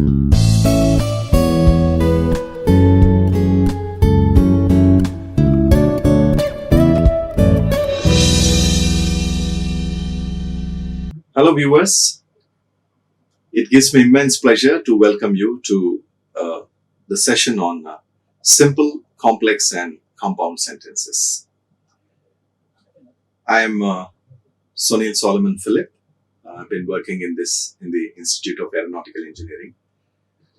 Hello viewers, it gives me immense pleasure to welcome you to the session on simple, complex and compound sentences. I am Sunil Solomon Philip. I've been working in the Institute of Aeronautical Engineering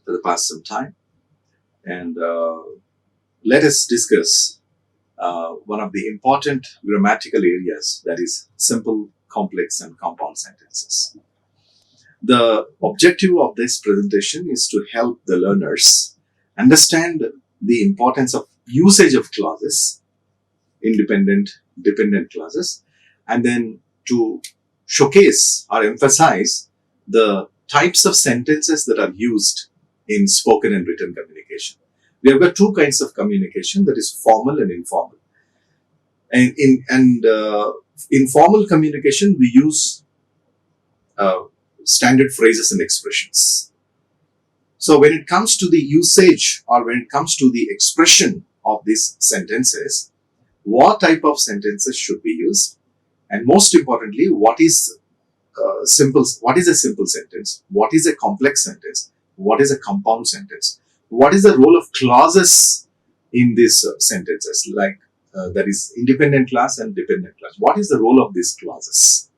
for the past some time, and let us discuss one of the important grammatical areas, that is simple, complex and compound sentences. The objective of this presentation is to help the learners understand the importance of usage of clauses, independent, dependent clauses, and then to showcase or emphasize the types of sentences that are used in spoken and written communication. We have got two kinds of communication, that is formal and informal. And in formal communication, we use standard phrases and expressions. So when it comes to the usage or when it comes to the expression of these sentences, what type of sentences should be used? And most importantly, what is a simple sentence? What is a complex sentence? What is a compound sentence? What is the role of clauses in these sentences? Like that is independent clause and dependent clause. What is the role of these clauses?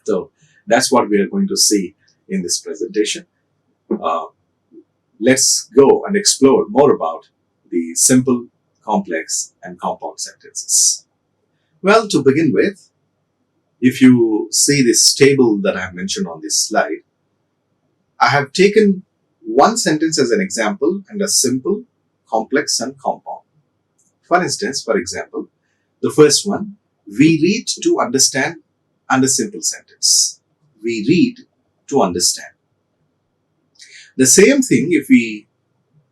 So that's what we are going to see in this presentation. Let's go and explore more about the simple, complex and compound sentences. Well, to begin with, if you see this table that I have mentioned on this slide, I have taken one sentence as an example and a simple, complex and compound. For instance, for example, the first one, we read to understand, and a simple sentence. We read to understand. The same thing if we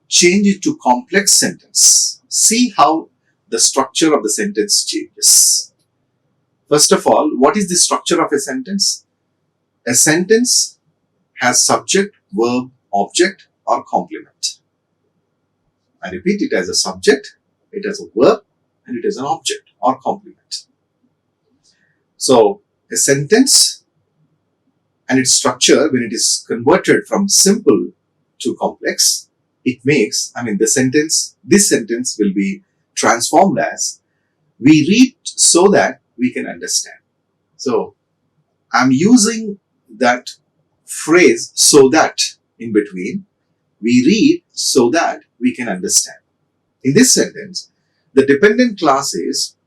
change it to complex sentence. See how the structure of the sentence changes. First of all, what is the structure of a sentence? A sentence has subject, verb, object or complement. I repeat, it has a subject, it has a verb and it has an object or complement. So a sentence and its structure, when it is converted from simple to complex, it makes, this sentence will be transformed as, we read so that we can understand. So I'm using that phrase so that in between. We read so that we can understand. In this sentence, the dependent clause is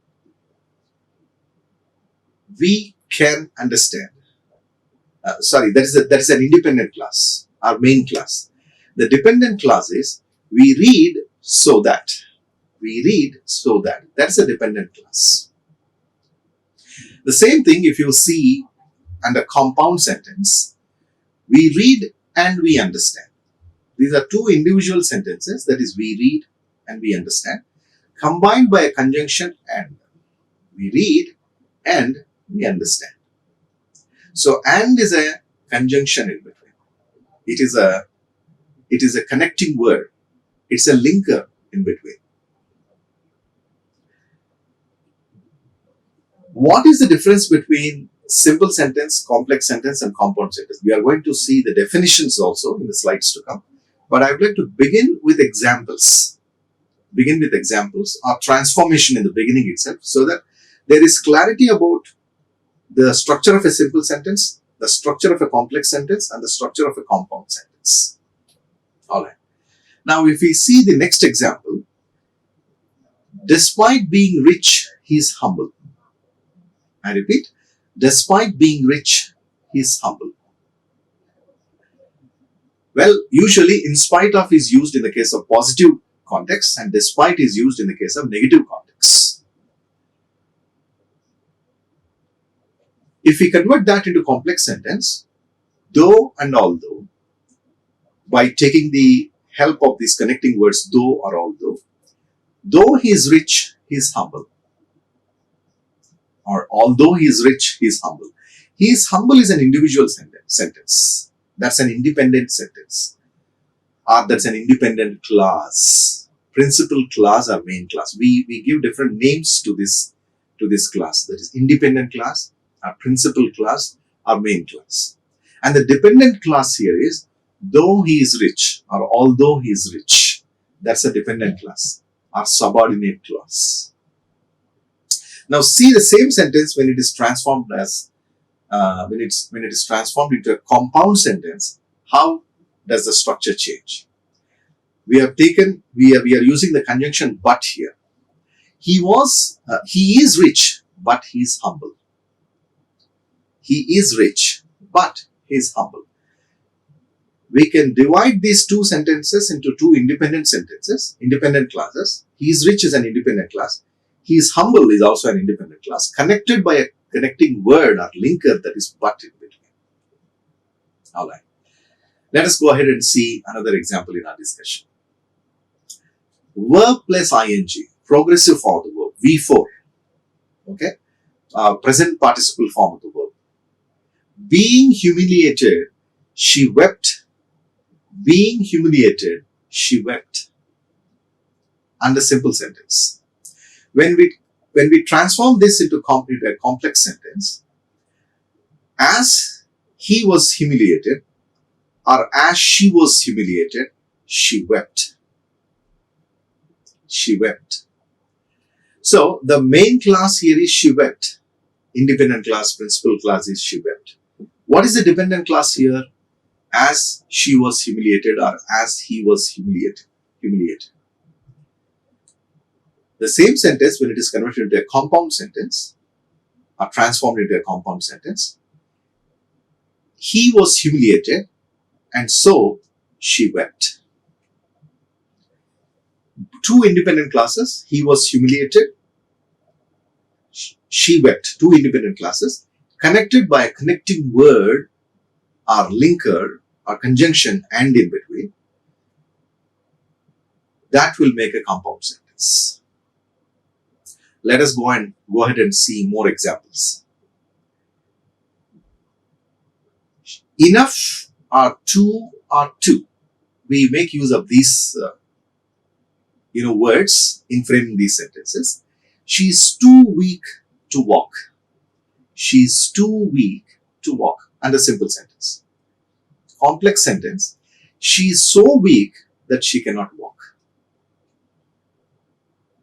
we can understand. That is an independent clause, our main clause. The dependent clause is we read so that. We read so that. That's a dependent clause. The same thing if you see under compound sentence, we read and we understand. These are two individual sentences, that is we read and we understand, combined by a conjunction and. We read and we understand. So and is a conjunction in between. It is a connecting word. It's a linker in between. What is the difference between simple sentence, complex sentence and compound sentence? We are going to see the definitions also in the slides to come. But I would like to begin with examples. Begin with examples or transformation in the beginning itself, so that there is clarity about the structure of a simple sentence, the structure of a complex sentence and the structure of a compound sentence. Alright. Now if we see the next example, despite being rich, he is humble. I repeat, despite being rich, he is humble. Well, usually in spite of is used in the case of positive context and despite is used in the case of negative context. If we convert that into complex sentence, though and although, by taking the help of these connecting words though or although he is rich, he is humble. Or although he is rich, he is humble. He is humble is an individual sentence. That's an independent sentence. or that's an independent class. Principal class or main class. We give different names to this class. That is independent class, or principal class, or main class. And the dependent class here is though he is rich or although he is rich. That's a dependent class or subordinate class. Now see the same sentence when it is transformed as when it is transformed into a compound sentence. How does the structure change? We are using the conjunction but here. He is rich, but he is humble. He is rich, but he is humble. We can divide these two sentences into two independent sentences, independent classes. He is rich is an independent class. He is humble is also an independent class, connected by a connecting word or linker that is but in between. Alright. Let us go ahead and see another example in our discussion. Verb plus ing, progressive form of the verb, V4. Okay. Present participle form of the verb. Being humiliated, she wept. Being humiliated, she wept. And a simple sentence. When we transform this into a complex sentence, as he was humiliated or as she was humiliated, she wept. She wept. So the main class here is she wept. Independent class, principal class is she wept. What is the dependent class here? As she was humiliated or as he was humiliated. The same sentence, when it is converted into a compound sentence or transformed into a compound sentence, he was humiliated and so she wept. Two independent classes, he was humiliated, she wept. Two independent classes connected by a connecting word or linker or conjunction and in between. That will make a compound sentence. Let us go ahead and see more examples. Enough are two. We make use of these words in framing these sentences. She is too weak to walk. She is too weak to walk. And a simple sentence. Complex sentence. She is so weak that she cannot walk.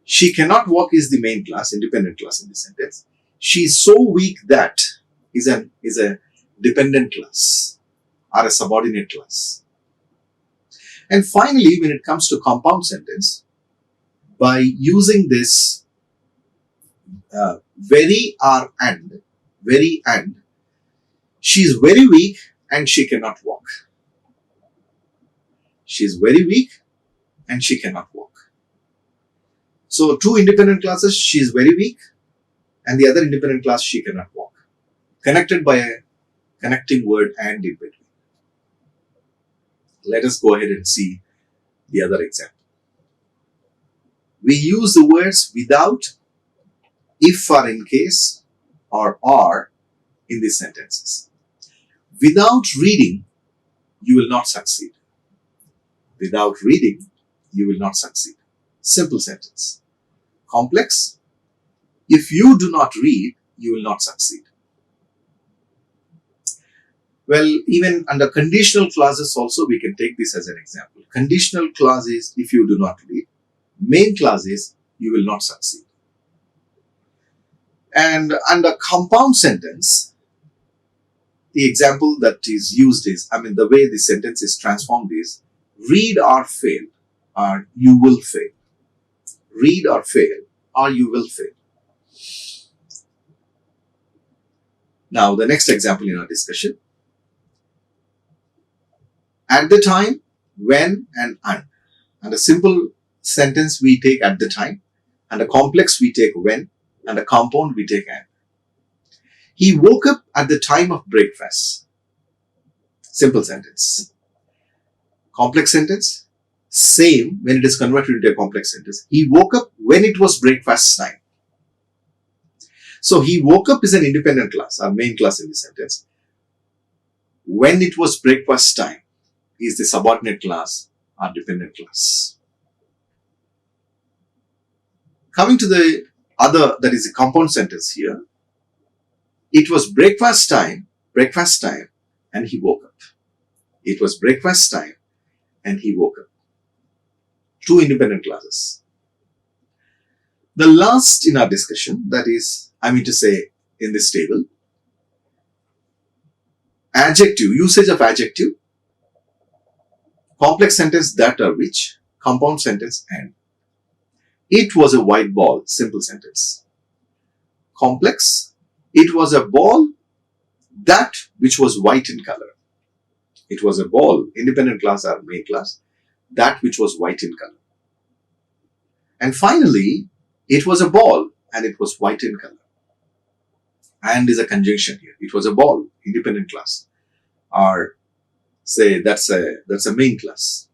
She cannot walk is the main class, independent class in this sentence. She is so weak that is a dependent class or a subordinate class. And finally, when it comes to compound sentence, by using this very and, she is very weak and she cannot walk. She is very weak and she cannot walk. So two independent classes, she is very weak, and the other independent class, she cannot walk. Connected by a connecting word and in between. Let us go ahead and see the other example. We use the words without, if or in case, or are in these sentences. Without reading, you will not succeed. Without reading, you will not succeed. Simple sentence. Complex. If you do not read, you will not succeed. Well, even under conditional clauses also, we can take this as an example. Conditional clause is if you do not read. Main clause is you will not succeed. And under compound sentence, the example that is used is, the way the sentence is transformed is, read or fail, or you will fail. Read or fail, or you will fail. Now, the next example in our discussion. At the time, when, and un. And a simple sentence we take at the time, and a complex we take when, and a compound we take and. He woke up at the time of breakfast. Simple sentence. Complex sentence. Same when it is converted into a complex sentence. He woke up when it was breakfast time. So he woke up is an independent class, our main class in this sentence. When it was breakfast time is the subordinate class are dependent class. Coming to the other, that is the compound sentence here. It was breakfast time, and he woke up. It was breakfast time and he woke up. Two independent clauses. The last in our discussion, that is, in this table, adjective, usage of adjective, complex sentence that are which, compound sentence and. It was a white ball, simple sentence. Complex, it was a ball that which was white in color. It was a ball, independent class or main class, that which was white in color. And finally, it was a ball and it was white in color. And is a conjunction here. It was a ball, independent class. Or say that's a main class.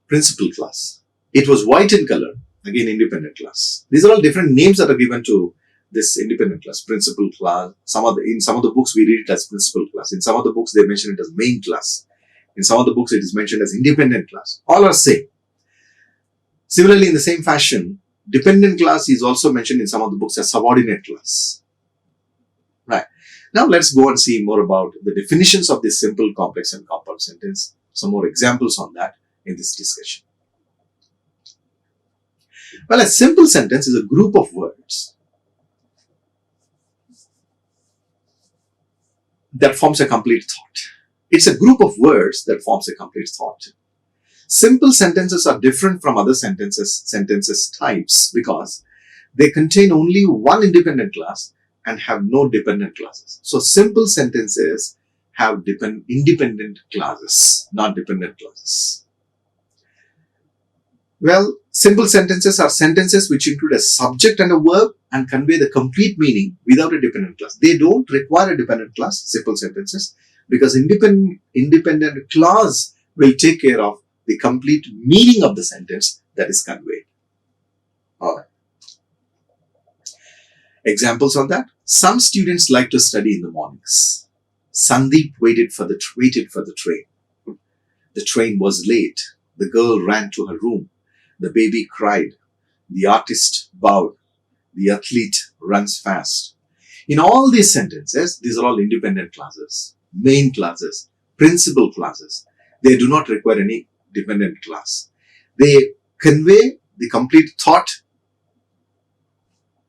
Principal class. It was white in color, again independent class. These are all different names that are given to this independent class, principal class. In some of the books we read it as principal class. In some of the books they mention it as main class. In some of the books it is mentioned as independent class. All are same. Similarly, in the same fashion, dependent class is also mentioned in some of the books as subordinate class. Right. Now let's go and see more about the definitions of this simple, complex and compound sentence. Some more examples on that in this discussion. Well, a simple sentence is a group of words that forms a complete thought. It's a group of words that forms a complete thought. Simple sentences are different from other sentences types because they contain only one independent class and have no dependent clauses. So simple sentences have independent clauses, not dependent clauses. Well, simple sentences are sentences which include a subject and a verb and convey the complete meaning without a dependent clause. They don't require a dependent clause, simple sentences, because independent clause will take care of the complete meaning of the sentence that is conveyed. Alright. Examples on that. Some students like to study in the mornings. Sandeep waited for the train. The train was late. The girl ran to her room. The baby cried. The artist bowed. The athlete runs fast. In all these sentences, these are all independent clauses, main clauses, principal clauses. They do not require any dependent clause. They convey the complete thought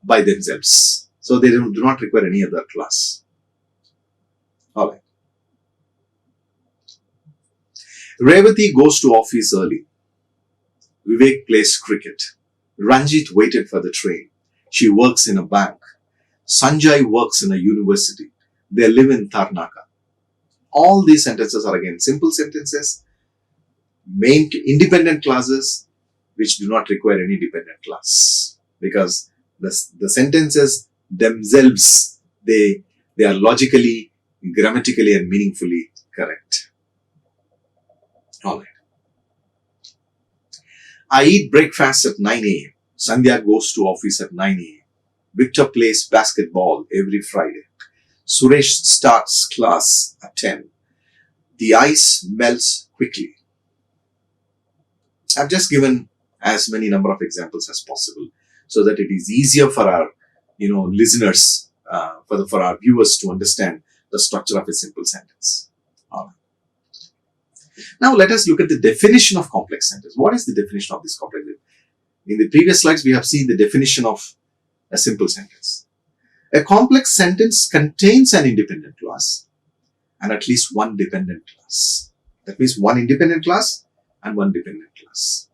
by themselves. So they do not require any other clause. Alright. Revati goes to office early. Vivek plays cricket. Ranjit waited for the train. She works in a bank. Sanjay works in a university. They live in Tarnaka. All these sentences are again simple sentences, main independent clauses which do not require any dependent clause because the sentences themselves, they are logically, grammatically and meaningfully correct. Alright. I eat breakfast at 9 a.m. Sandhya goes to office at 9 a.m. Victor plays basketball every Friday. Suresh starts class at 10. The ice melts quickly. I've just given as many number of examples as possible so that it is easier for our listeners, for our viewers to understand the structure of a simple sentence. Now let us look at the definition of complex sentence. What is the definition of this complex sentence? In the previous slides, we have seen the definition of a simple sentence. A complex sentence contains an independent clause and at least one dependent clause. That means one independent clause and one dependent clause.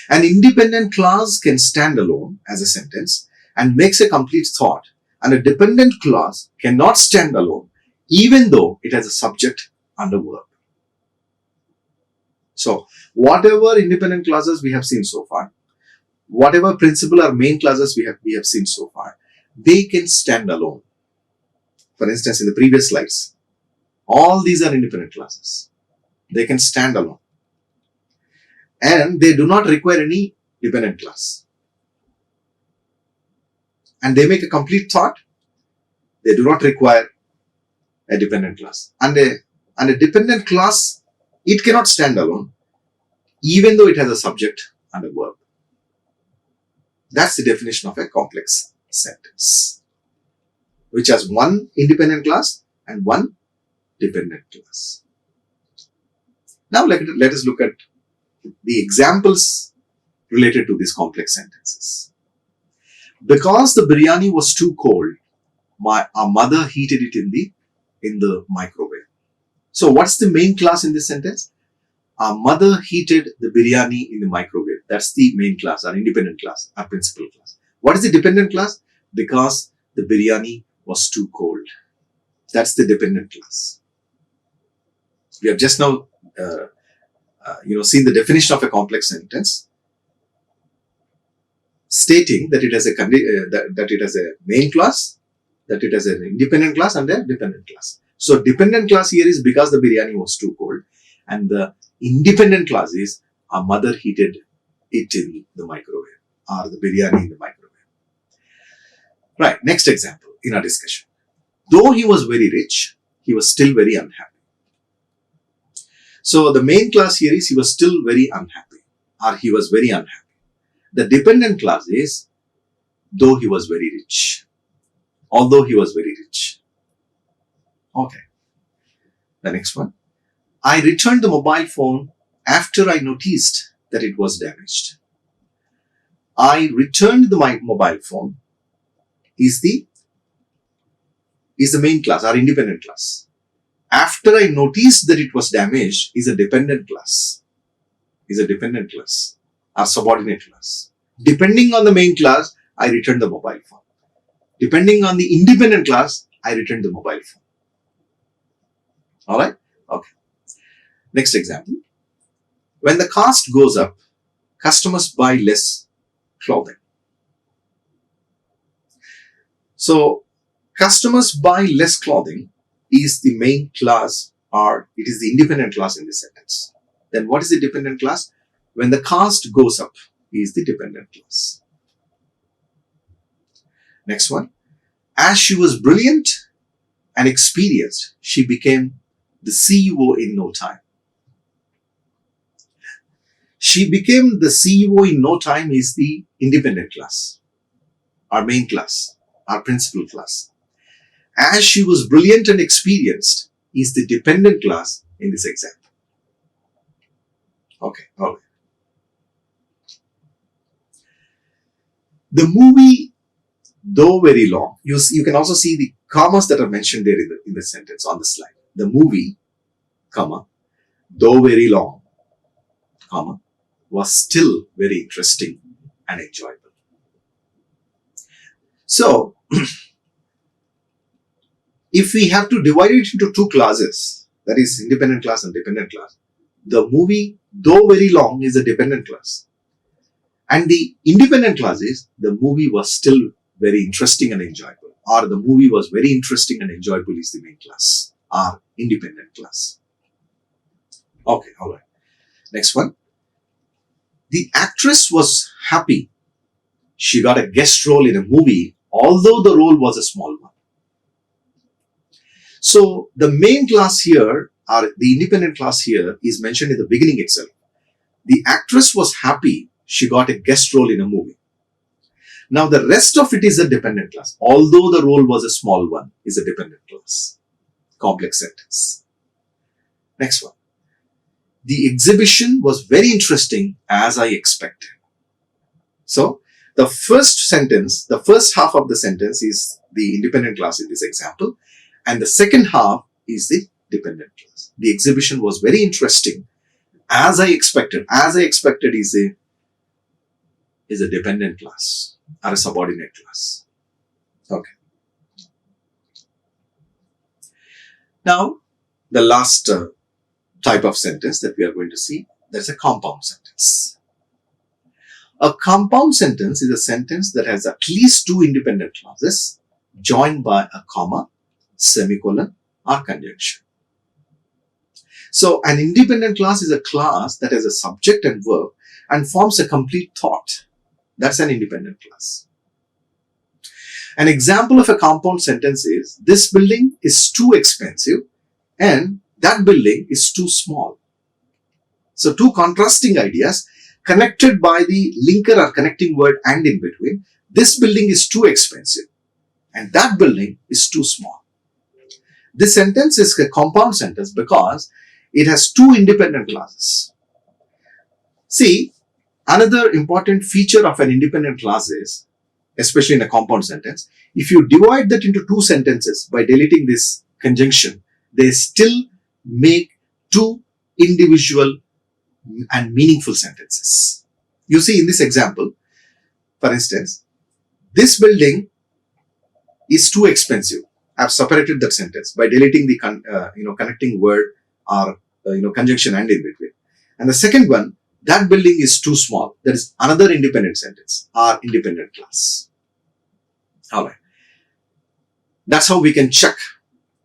An independent clause can stand alone as a sentence and makes a complete thought, and a dependent clause cannot stand alone even though it has a subject and a verb. So, whatever independent clauses we have seen so far, whatever principal or main clauses we have seen so far, they can stand alone. For instance, in the previous slides, all these are independent clauses. They can stand alone. And they do not require any dependent clause. And they make a complete thought. They do not require a dependent clause. And a dependent clause It cannot stand alone, even though it has a subject and a verb. That's the definition of a complex sentence, which has one independent clause and one dependent clause. Now let us look at the examples related to these complex sentences. Because the biryani was too cold, our mother heated it in the microwave. So what's the main clause in this sentence? Our mother heated the biryani in the microwave. That's the main clause, our independent clause, our principal clause. What is the dependent clause? Because the biryani was too cold. That's the dependent clause. We have just now seen the definition of a complex sentence, stating that it has a main clause, that it has an independent clause and a dependent clause. So dependent clause here is because the biryani was too cold, and the independent clause is our mother heated it in the microwave, or the biryani in the microwave. Right, next example in our discussion. Though he was very rich, he was still very unhappy. So the main clause here is he was still very unhappy, or he was very unhappy. The dependent clause is though he was very rich, although he was very rich. Okay. The next one. I returned the mobile phone after I noticed that it was damaged. I returned the mobile phone is the main clause, or independent clause. After I noticed that it was damaged is a dependent clause. Or subordinate clause. Depending on the main clause, I returned the mobile phone. Depending on the independent clause, I returned the mobile phone. Alright? Okay. Next example. When the cost goes up, customers buy less clothing. So, customers buy less clothing is the main clause, or it is the independent clause in this sentence. Then what is the dependent clause? When the cost goes up is the dependent clause. Next one. As she was brilliant and experienced, she became the CEO in no time. She became the CEO in no time is the independent clause, our main clause, our principal clause. As she was brilliant and experienced is the dependent clause in this example. Okay, all right. The movie, though very long, you can also see the commas that are mentioned there in the sentence on the slide. The movie, comma, though very long, comma, was still very interesting and enjoyable. So, if we have to divide it into two clauses, that is independent clause and dependent clause, the movie, though very long, is a dependent clause. And the independent clause is the movie was still very interesting and enjoyable, or the movie was very interesting and enjoyable is the main clause, or independent clause. Okay, all right. Next one. The actress was happy. She got a guest role in a movie, although the role was a small one. So the main clause here, or the independent clause here, is mentioned in the beginning itself. The actress was happy. She got a guest role in a movie. Now the rest of it is a dependent clause. Although the role was a small one, is a dependent clause. Complex sentence. Next one. The exhibition was very interesting as I expected. So the first sentence, the first half of the sentence is the independent clause in this example, and the second half is the dependent clause. The exhibition was very interesting as I expected. As I expected is a dependent clause or a subordinate clause. Okay. Now, the last type of sentence that we are going to see, that's a compound sentence. A compound sentence is a sentence that has at least two independent clauses joined by a comma, semicolon, or conjunction. So, an independent clause is a clause that has a subject and verb and forms a complete thought. That's an independent clause. An example of a compound sentence is, this building is too expensive and that building is too small. So two contrasting ideas connected by the linker or connecting word and in between. This building is too expensive and that building is too small. This sentence is a compound sentence because it has two independent clauses. See, another important feature of an independent clause is, especially in a compound sentence, if you divide that into two sentences by deleting this conjunction, they still make two individual and meaningful sentences. You see in this example, for instance, this building is too expensive. I've separated that sentence by deleting the connecting word or conjunction and in between. And the second one, that building is too small. That is another independent sentence or independent clause. All right. That's how we can check.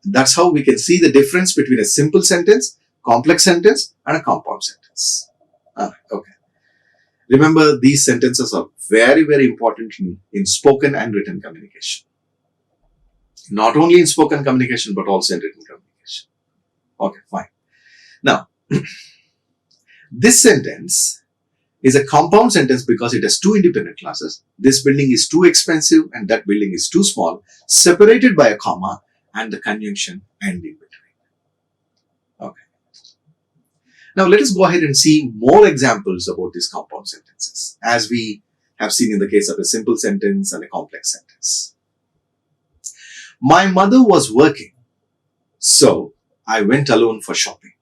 That's how we can see the difference between a simple sentence, complex sentence, and a compound sentence. Okay. Remember, these sentences are very, very important in spoken and written communication. Not only in spoken communication, but also in written communication. Okay, fine. Now, this sentence is a compound sentence because it has two independent clauses. This building is too expensive and that building is too small, separated by a comma and the conjunction and in between. Okay. Now let us go ahead and see more examples about these compound sentences, as we have seen in the case of a simple sentence and a complex sentence. My mother was working, so I went alone for shopping.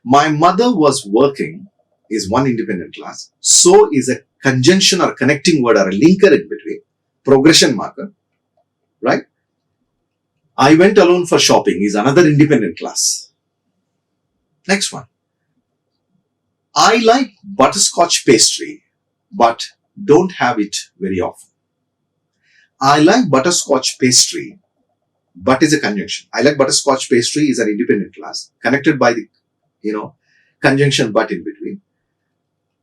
My mother was working is one independent clause. So is a conjunction or connecting word or a linker in between, progression marker, right? I went alone for shopping is another independent clause. Next one. I like butterscotch pastry, but don't have it very often. I like butterscotch pastry, but is a conjunction. I like butterscotch pastry is an independent clause connected by the, conjunction but in between.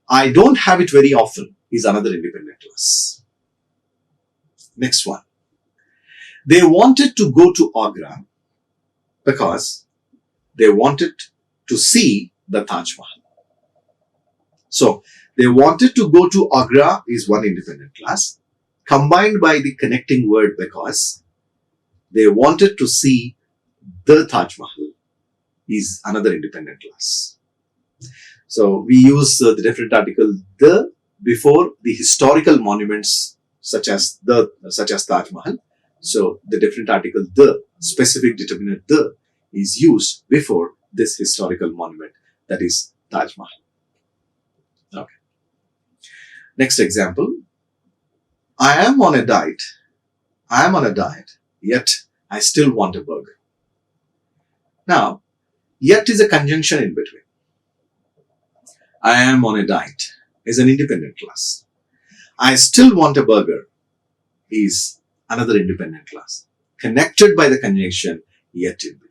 I don't have it very often is another independent clause. Next one. They wanted to go to Agra because they wanted to see the Taj Mahal. So, they wanted to go to Agra is one independent clause, combined by the connecting word because they wanted to see the Taj Mahal is another independent clause. So, we use the definite article the before the historical monuments such as Taj Mahal. So, the definite article the, specific determinant the, is used before this historical monument, that is Taj Mahal. Okay. Next example. I am on a diet, yet I still want a burger. Now, yet is a conjunction in between. I am on a diet is an independent clause. I still want a burger is another independent clause, connected by the conjunction yet in between.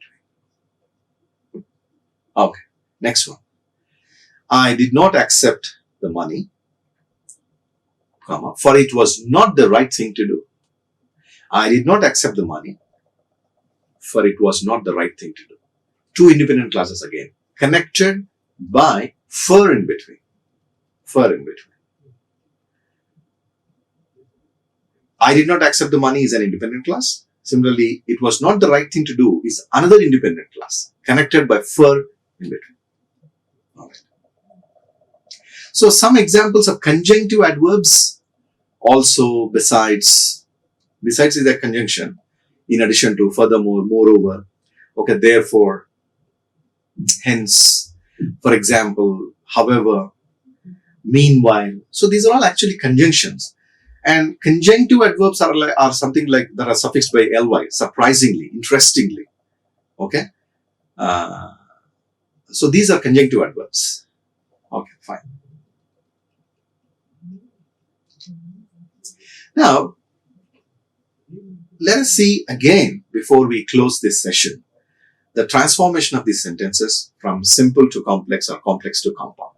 Okay, next one. I did not accept the money, for it was not the right thing to do. I did not accept the money, for it was not the right thing to do. Two independent clauses again, connected by for in between. For in between. I did not accept the money is an independent clause. Similarly, it was not the right thing to do is another independent clause, connected by for in between. All right. So some examples of conjunctive adverbs also besides is a conjunction in addition to furthermore, moreover, okay, therefore, hence, for example, however, meanwhile. So these are all actually conjunctions. And conjunctive adverbs are something like that are suffixed by ly, surprisingly, interestingly. Okay. So these are conjunctive adverbs. Okay, fine. Now, let us see again, before we close this session, the transformation of these sentences from simple to complex or complex to compound.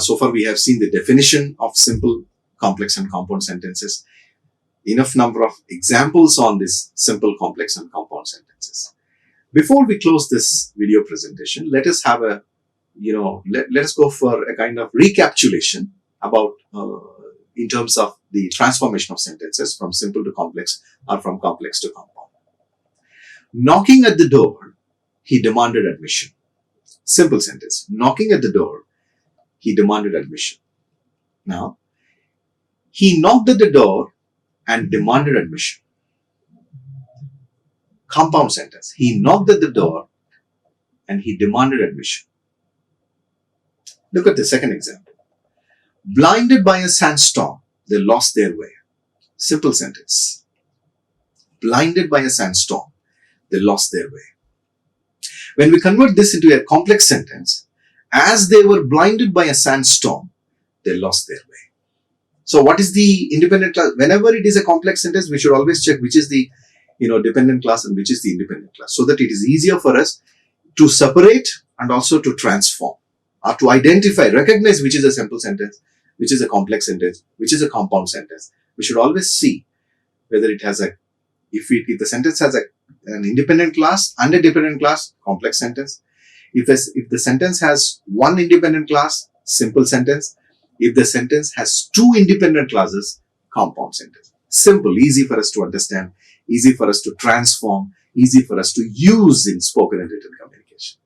So far, we have seen the definition of simple, complex, and compound sentences. Enough number of examples on this simple, complex, and compound sentences. Before we close this video presentation, let us have a let us go for a kind of recapitulation about in terms of the transformation of sentences from simple to complex or from complex to compound. Knocking at the door, he demanded admission. Simple sentence. Knocking at the door, he demanded admission. Now, he knocked at the door and demanded admission. Compound sentence. He knocked at the door and he demanded admission. Look at the second example. Blinded by a sandstorm, they lost their way. Simple sentence. Blinded by a sandstorm, they lost their way. When we convert this into a complex sentence, as they were blinded by a sandstorm, they lost their way. So what is the independent class? Whenever it is a complex sentence, we should always check which is the dependent class and which is the independent class, so that it is easier for us to separate and also to transform, or to identify, recognize which is a simple sentence, which is a complex sentence, which is a compound sentence. We should always see whether it has if the sentence has an independent class and a dependent class, complex sentence. If the sentence has one independent class, simple sentence. If the sentence has two independent classes, compound sentence. Simple, easy for us to understand, easy for us to transform, easy for us to use in spoken and written communication.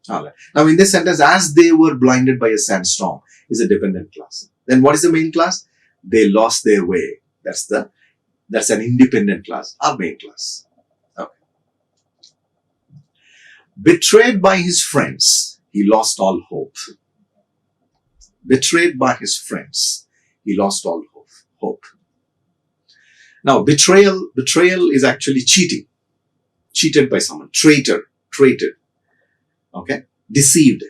All right. Now, in this sentence, as they were blinded by a sandstorm, is a dependent class. Then what is the main class? They lost their way. That's an independent class, our main class. Okay. Betrayed by his friends, he lost all hope. Betrayed by his friends, he lost all hope. Now, betrayal is actually cheating. Cheated by someone. Traitor. Okay. Deceived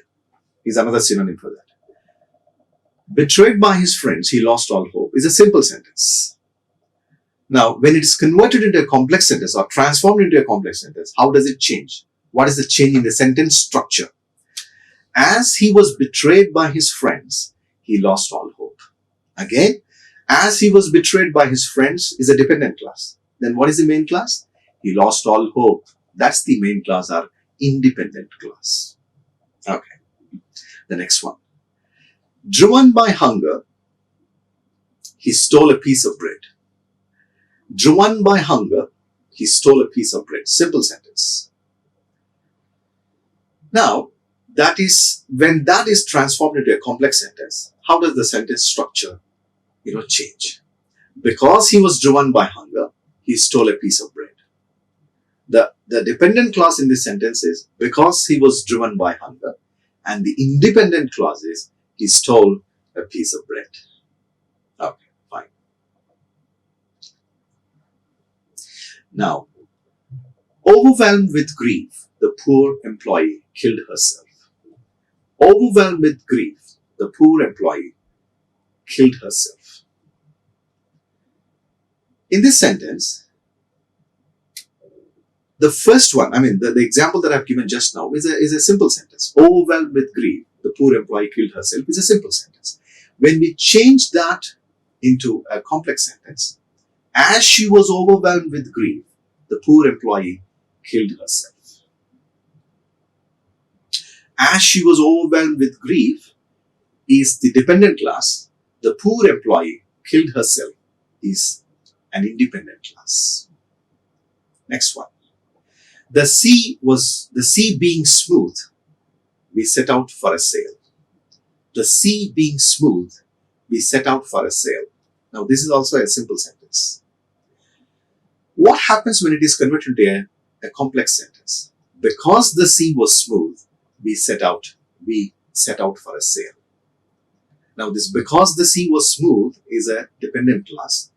is another synonym for that. Betrayed by his friends, he lost all hope is a simple sentence. Now, when it is converted into a complex sentence or transformed into a complex sentence, how does it change? What is the change in the sentence structure? As he was betrayed by his friends, he lost all hope. Again, as he was betrayed by his friends is a dependent class. Then what is the main class? He lost all hope. That's the main class, our independent class. Okay. The next one. Driven by hunger, he stole a piece of bread. Driven by hunger, he stole a piece of bread. Simple sentence. Now, when that is transformed into a complex sentence, how does the sentence structure, change? Because he was driven by hunger, he stole a piece of bread. The dependent clause in this sentence is because he was driven by hunger, and the independent clause is he stole a piece of bread. Okay, fine. Now, overwhelmed with grief, the poor employee killed herself. Overwhelmed with grief, the poor employee killed herself. In this sentence, the first one, the example that I've given just now is a simple sentence. Overwhelmed with grief, the poor employee killed herself is a simple sentence. When we change that into a complex sentence, as she was overwhelmed with grief, the poor employee killed herself. As she was overwhelmed with grief is the dependent class. The poor employee killed herself is an independent class. Next one. The sea being smooth, we set out for a sail. The sea being smooth, we set out for a sail. Now this is also a simple sentence. What happens when it is converted into a complex sentence? Because the sea was smooth, we set out for a sail. Now this because the sea was smooth is a dependent class.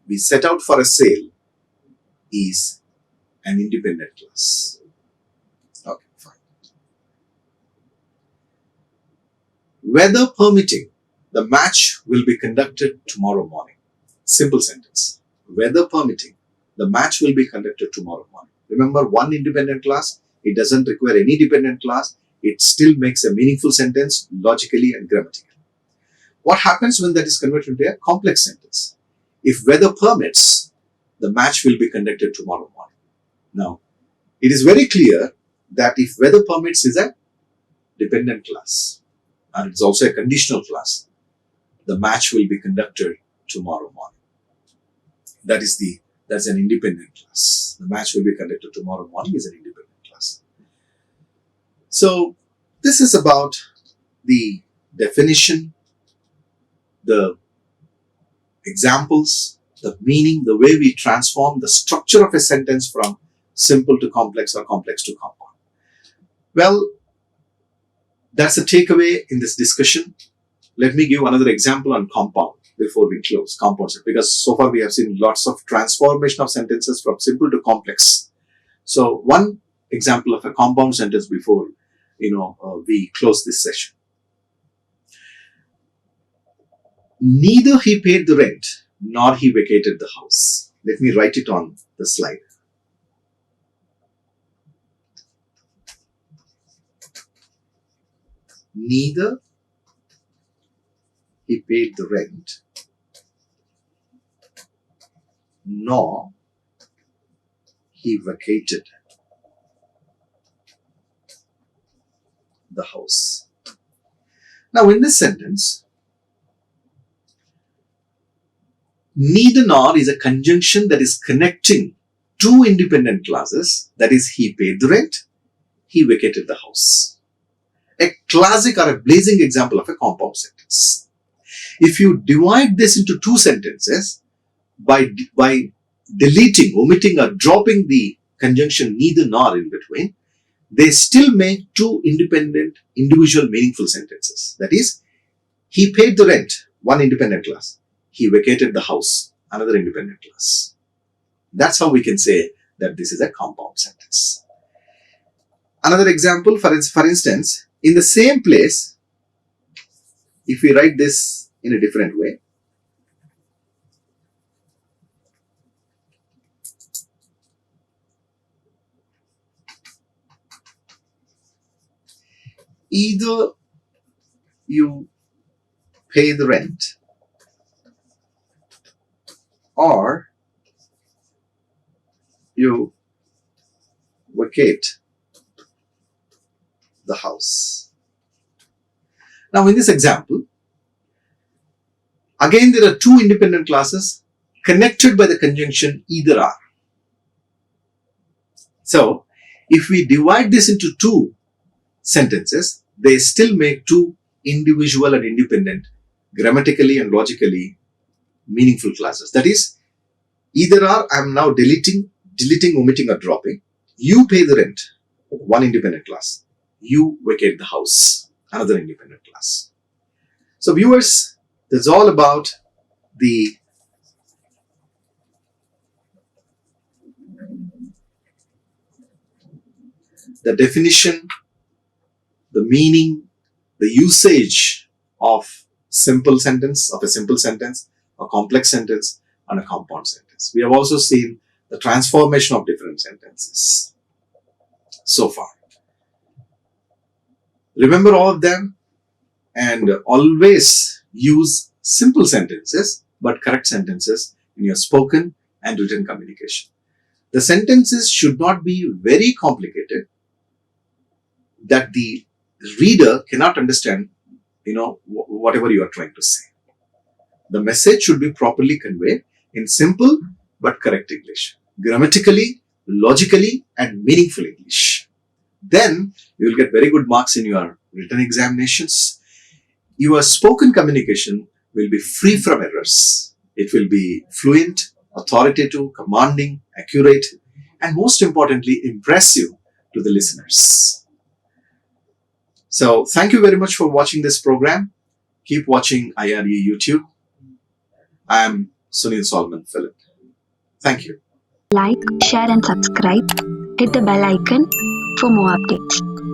We set out for a sail is an independent class. Okay, fine. Weather permitting, the match will be conducted tomorrow morning. Simple sentence. Weather permitting, the match will be conducted tomorrow morning. Remember, one independent class, it doesn't require any dependent class. It still makes a meaningful sentence logically and grammatically. What happens when that is converted into a complex sentence? If weather permits, the match will be conducted tomorrow morning. Now, it is very clear that if weather permits is a dependent class, and it's also a conditional class. The match will be conducted tomorrow morning. That's an independent class. The match will be conducted tomorrow morning is an independent class. So this is about the definition, the examples, the meaning, the way we transform the structure of a sentence from simple to complex or complex to compound. Well, that's a takeaway in this discussion. Let me give another example on compound before we close, compounds, because so far we have seen lots of transformation of sentences from simple to complex. So one example of a compound sentence before we close this session. Neither he paid the rent nor he vacated the house. Let me write it on the slide. Neither he paid the rent nor he vacated the house. Now in this sentence, neither nor is a conjunction that is connecting two independent clauses, that is, he paid the rent, he vacated the house. A classic or a blazing example of a compound sentence. If you divide this into two sentences by deleting, omitting or dropping the conjunction neither nor in between, they still make two independent, individual, meaningful sentences. That is, he paid the rent, one independent clause. He vacated the house, another independent clause. That's how we can say that this is a compound sentence. Another example, for instance, in the same place, if we write this in a different way, either you pay the rent or you vacate the house. Now in this example, again there are two independent clauses connected by the conjunction either or. So if we divide this into two sentences, they still make two individual and independent, grammatically and logically meaningful clauses. That is, either or, I am now deleting, omitting or dropping. You pay the rent, one independent clause. You vacate the house, another independent clause. So viewers, this is all about the definition, the meaning, the usage of a simple sentence, a complex sentence, and a compound sentence. We have also seen the transformation of different sentences so far. Remember all of them and always use simple sentences but correct sentences in your spoken and written communication. The sentences should not be very complicated that the reader cannot understand, whatever you are trying to say. The message should be properly conveyed in simple but correct English, grammatically, logically, and meaningful English. Then you will get very good marks in your written examinations. Your spoken communication will be free from errors. It will be fluent, authoritative, commanding, accurate, and most importantly, impressive to the listeners. So thank you very much for watching this program. Keep watching IARE YouTube. I am Sunil Solomon Philip. Thank you. Like, share and subscribe. Hit the bell icon for more updates.